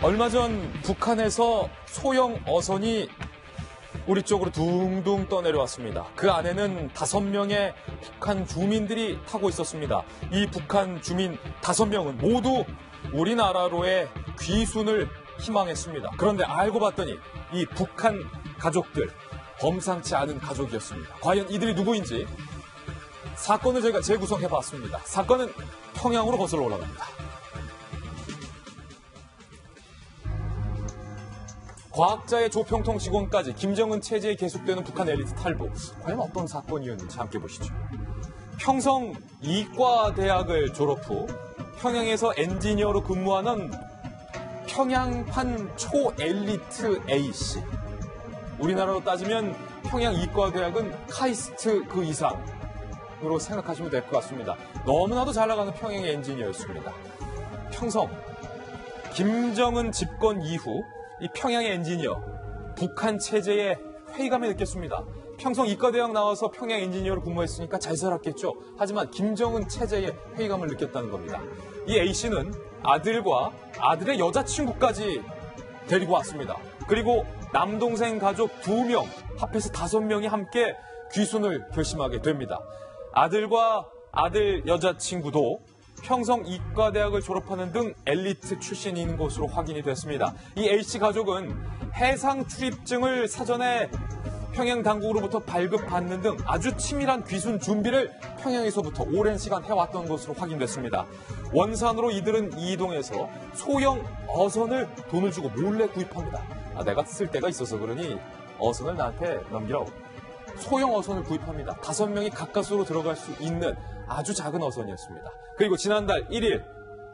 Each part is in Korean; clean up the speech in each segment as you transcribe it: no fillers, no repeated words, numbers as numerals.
얼마 전 북한에서 소형 어선이 우리 쪽으로 둥둥 떠내려왔습니다. 그 안에는 5명의 북한 주민들이 타고 있었습니다. 이 북한 주민 5명은 모두 우리나라로의 귀순을 희망했습니다. 그런데 알고 봤더니 이 북한 가족들, 범상치 않은 가족이었습니다. 과연 이들이 누구인지 사건을 저희가 재구성해봤습니다. 사건은 평양으로 거슬러 올라갑니다. 과학자의 조평통 직원까지 김정은 체제에 계속되는 북한 엘리트 탈북. 과연 어떤 사건이었는지 함께 보시죠. 평성 이과대학을 졸업 후 평양에서 엔지니어로 근무하는 평양판 초엘리트 A씨. 우리나라로 따지면 평양 이과대학은 카이스트 그 이상으로 생각하시면 될 것 같습니다. 너무나도 잘 나가는 평양의 엔지니어였습니다. 평성 김정은 집권 이후 이 평양의 엔지니어, 북한 체제에 회의감을 느꼈습니다. 평성 이과대학 나와서 평양 엔지니어로 근무했으니까 잘 살았겠죠. 하지만 김정은 체제에 회의감을 느꼈다는 겁니다. 이 A씨는 아들과 아들의 여자친구까지 데리고 왔습니다. 그리고 남동생 가족 2명, 합해서 5명이 함께 귀순을 결심하게 됩니다. 아들과 아들 여자친구도 평성 이과대학을 졸업하는 등 엘리트 출신인 것으로 확인이 됐습니다. 이 A씨 가족은 해상 출입증을 사전에 평양 당국으로부터 발급받는 등 아주 치밀한 귀순 준비를 평양에서부터 오랜 시간 해왔던 것으로 확인됐습니다. 원산으로 이들은 이동해서 소형 어선을 돈을 주고 몰래 구입합니다. 내가 쓸 데가 있어서 그러니 어선을 나한테 넘기라고. 소형 어선을 구입합니다. 5명이 가까스로 들어갈 수 있는 아주 작은 어선이었습니다. 그리고 지난달 1일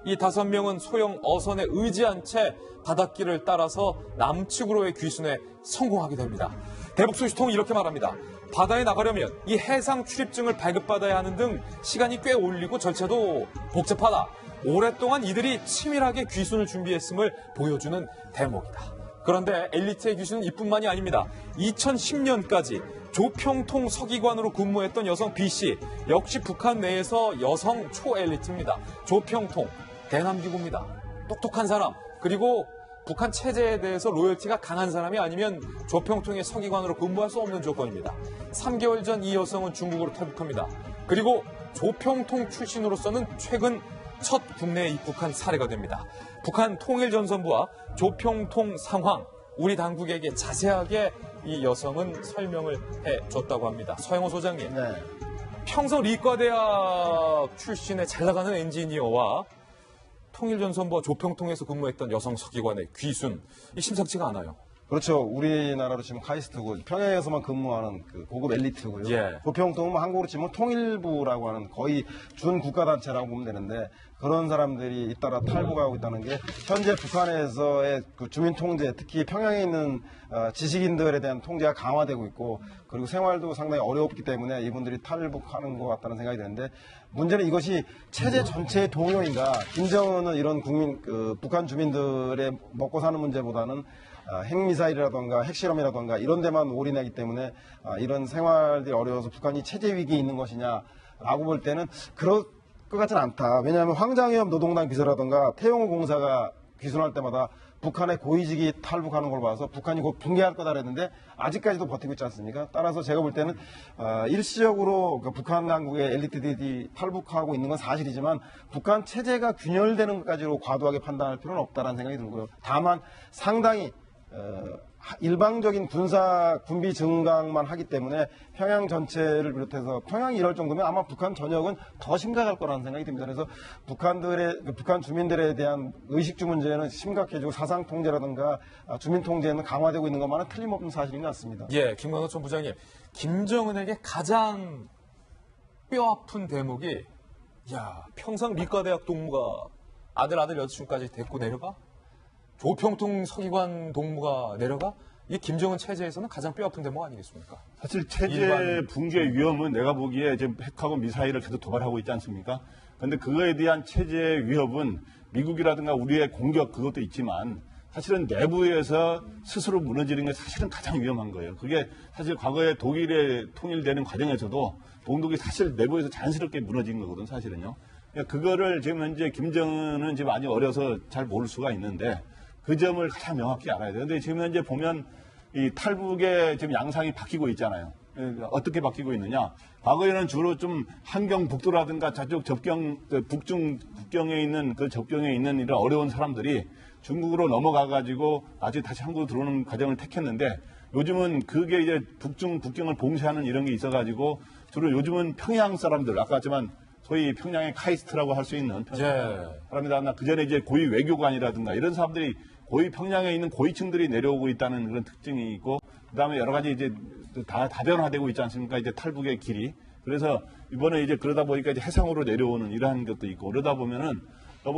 이 5명은 소형 어선에 의지한 채 바닷길을 따라서 남측으로의 귀순에 성공하게 됩니다. 대북소식통은 이렇게 말합니다. 바다에 나가려면 이 해상 출입증을 발급받아야 하는 등 시간이 꽤 올리고 절차도 복잡하다. 오랫동안 이들이 치밀하게 귀순을 준비했음을 보여주는 대목이다. 그런데 엘리트의 귀순은 이뿐만이 아닙니다. 2010년까지 조평통 서기관으로 근무했던 여성 B씨, 역시 북한 내에서 여성 초엘리트입니다. 조평통, 대남기구입니다. 똑똑한 사람, 그리고 북한 체제에 대해서 로열티가 강한 사람이 아니면 조평통의 서기관으로 근무할 수 없는 조건입니다. 3개월 전 이 여성은 중국으로 탈북합니다. 그리고 조평통 출신으로서는 최근 첫 국내에 입국한 사례가 됩니다. 북한 통일전선부와 조평통 상황, 우리 당국에게 자세하게 이 여성은 설명을 해줬다고 합니다. 서영호 소장님, 네. 평성 리과대학 출신의 잘 나가는 엔지니어와 통일전선부와 조평통에서 근무했던 여성 서기관의 귀순, 이 심상치가 않아요. 그렇죠. 우리나라로 치면 카이스트고 평양에서만 근무하는 그 고급 엘리트고요. 예. 조평통은 한국으로 치면 통일부라고 하는 거의 준 국가단체라고 보면 되는데 그런 사람들이 잇따라 탈북하고 있다는 게 현재 북한에서의 그 주민 통제, 특히 평양에 있는 지식인들에 대한 통제가 강화되고 있고 그리고 생활도 상당히 어렵기 때문에 이분들이 탈북하는 것 같다는 생각이 드는데 문제는 이것이 체제 전체의 동요인가. 김정은은 이런 북한 주민들의 먹고 사는 문제보다는 핵미사일이라던가 핵실험이라던가 이런 데만 올인하기 때문에 이런 생활들이 어려워서 북한이 체제 위기에 있는 것이냐라고 볼 때는 그럴 것 같지는 않다. 왜냐하면 황장엽 노동당 비서라던가 태용호 공사가 귀순할 때마다 북한의 고위직이 탈북하는 걸 봐서 북한이 곧 붕괴할 거다 그랬는데 아직까지도 버티고 있지 않습니까? 따라서 제가 볼 때는 일시적으로 북한 당국의 엘리트들이 탈북하고 있는 건 사실이지만 북한 체제가 균열되는 것까지로 과도하게 판단할 필요는 없다는 생각이 들고요. 다만 상당히 일방적인 군비 증강만 하기 때문에 평양 전체를 비롯해서 평양이 이럴 정도면 아마 북한 전역은 더 심각할 거라는 생각이 듭니다. 그래서 북한 주민들에 대한 의식주 문제는 심각해지고 사상 통제라든가 주민 통제는 강화되고 있는 것만은 틀림없는 사실인 것 같습니다. 예, 김광석 전 부장님, 김정은에게 가장 뼈아픈 대목이 평상 리과대학 동무가 아들 여자친구까지 데리고 내려가? 조평통 서기관 동무가 내려가? 이게 김정은 체제에서는 가장 뼈아픈 대목 아니겠습니까? 사실 체제 붕괴 위험은 내가 보기에 지금 핵하고 미사일을 계속 도발하고 있지 않습니까? 그런데 그거에 대한 체제 위협은 미국이라든가 우리의 공격 그것도 있지만 사실은 내부에서 스스로 무너지는 게 사실은 가장 위험한 거예요. 그게 사실 과거에 독일에 통일되는 과정에서도 동독이 사실 내부에서 자연스럽게 무너진 거거든 사실은요. 그거를 지금 현재 김정은은 지금 아직 어려서 잘 모를 수가 있는데 그 점을 가장 명확히 알아야 돼요. 근데 지금 현재 보면 이 탈북의 지금 양상이 바뀌고 있잖아요. 어떻게 바뀌고 있느냐? 과거에는 주로 좀 한경북도라든가 저쪽 접경, 북중 국경에 있는 그 접경에 있는 이런 어려운 사람들이 중국으로 넘어가가지고 아직 다시 한국으로 들어오는 과정을 택했는데 요즘은 그게 이제 북중 국경을 봉쇄하는 이런 게 있어가지고 주로 요즘은 평양 사람들, 아까 했지만 소위 평양의 카이스트라고 할 수 있는 사람이다. 그 전에 이제 고위 외교관이라든가 이런 사람들이 고위 평양에 있는 고위층들이 내려오고 있다는 그런 특징이 있고, 그 다음에 여러 가지 이제 다 다변화되고 있지 않습니까? 이제 탈북의 길이. 그래서 이번에 이제 그러다 보니까 이제 해상으로 내려오는 이러한 것도 있고, 그러다 보면은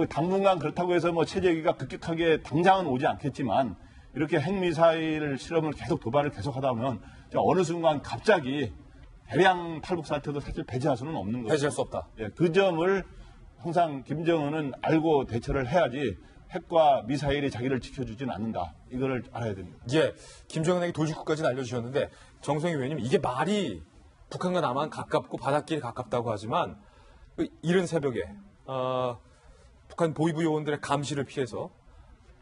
당분간 그렇다고 해서 뭐 체제기가 급격하게 당장은 오지 않겠지만 이렇게 핵미사일 실험을 계속 도발을 계속 하다 보면 어느 순간 갑자기 대량 탈북 사태도 사실 배제할 수는 없는 거죠. 배제할 수 없다. 예, 그 점을 항상 김정은은 알고 대처를 해야지 핵과 미사일이 자기를 지켜주지는 않는다. 이거를 알아야 됩니다. 예, 김정은에게 돌직구까지는 알려주셨는데 정성희 의원님, 이게 말이 북한과 남한 가깝고 바닷길이 가깝다고 하지만 이른 새벽에 북한 보위부 요원들의 감시를 피해서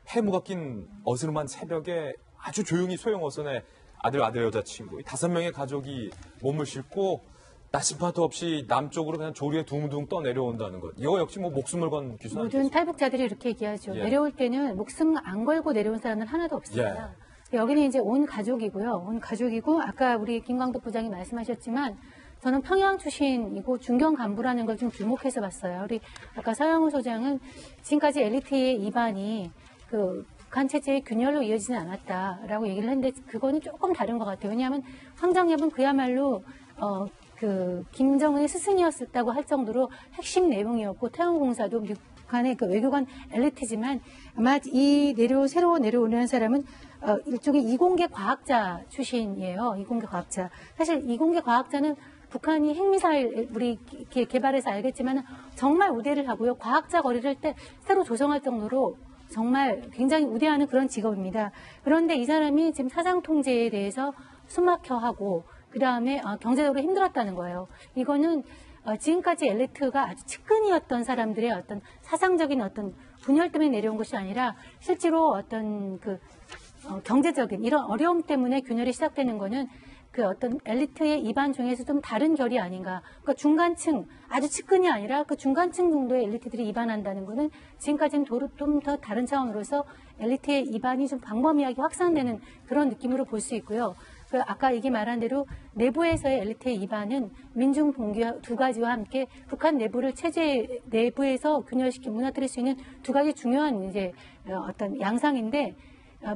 해무가 낀 어스름한 새벽에 아주 조용히 소형어선에 아들 여자친구 5명의 가족이 몸을 싣고 나침반도 없이 남쪽으로 그냥 조리에 둥둥 떠내려온다는 것. 이거 역시 뭐 목숨을 건 기술 아니겠습니까? 모든 탈북자들이 이렇게 얘기하죠. 예. 내려올 때는 목숨 안 걸고 내려온 사람은 하나도 없습니다. 여기는 이제 온 가족이고요. 온 가족이고 아까 우리 김광덕 부장이 말씀하셨지만 저는 평양 출신이고 중견 간부라는 걸 좀 주목해서 봤어요. 우리 아까 서영우 소장은 지금까지 엘리트의 입안이 그 북한 체제의 균열로 이어지진 않았다라고 얘기를 했는데 그거는 조금 다른 것 같아요. 왜냐하면 황정엽은 그야말로 그 김정은의 스승이었다고 할 정도로 핵심 내용이었고 태영공사도 북한의 그 외교관 엘리트지만 아마 새로 내려오는 사람은 일종의 이공계 과학자 출신이에요. 이공계 과학자. 사실 이공계 과학자는 북한이 핵미사일 우리 개발해서 알겠지만 정말 우대를 하고요. 과학자 거리를 때 새로 조성할 정도로 정말 굉장히 우대하는 그런 직업입니다. 그런데 이 사람이 지금 사상 통제에 대해서 숨막혀하고 그 다음에 경제적으로 힘들었다는 거예요. 이거는 지금까지 엘리트가 아주 측근이었던 사람들의 어떤 사상적인 어떤 분열 때문에 내려온 것이 아니라 실제로 어떤 그 경제적인 이런 어려움 때문에 균열이 시작되는 거는 그 어떤 엘리트의 입안 중에서 좀 다른 결이 아닌가. 그러니까 중간층, 아주 측근이 아니라 그 중간층 정도의 엘리트들이 입안한다는 거는 지금까지는 좀 더 다른 차원으로서 엘리트의 입안이 좀 광범위하게 확산되는 그런 느낌으로 볼 수 있고요. 그 아까 얘기 말한 대로 내부에서의 엘리트의 입안은 민중 봉기 두 가지와 함께 북한 내부를 체제 내부에서 균열시켜 무너뜨릴 수 있는 두 가지 중요한 이제 어떤 양상인데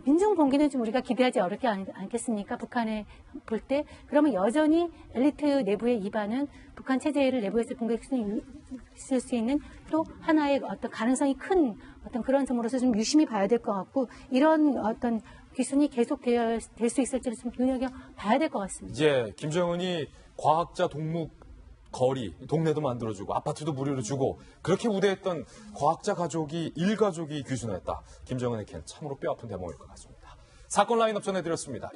민중 봉기는 좀 우리가 기대하지 어렵지 않겠습니까? 북한에 볼 때. 그러면 여전히 엘리트 내부의 입안은 북한 체제를 내부에서 붕괴시킬 수 있는 또 하나의 어떤 가능성이 큰 어떤 그런 점으로서 좀 유심히 봐야 될 것 같고 이런 어떤 귀순이 계속 될 수 있을지를 좀 눈여겨봐야 될 것 같습니다. 예, 김정은이 과학자 동묵 거리, 동네도 만들어주고 아파트도 무료로 주고 그렇게 우대했던 과학자 가족이 일가족이 귀순했다. 김정은의 캔 참으로 뼈아픈 대목일 것 같습니다. 사건 라인업 전해드렸습니다.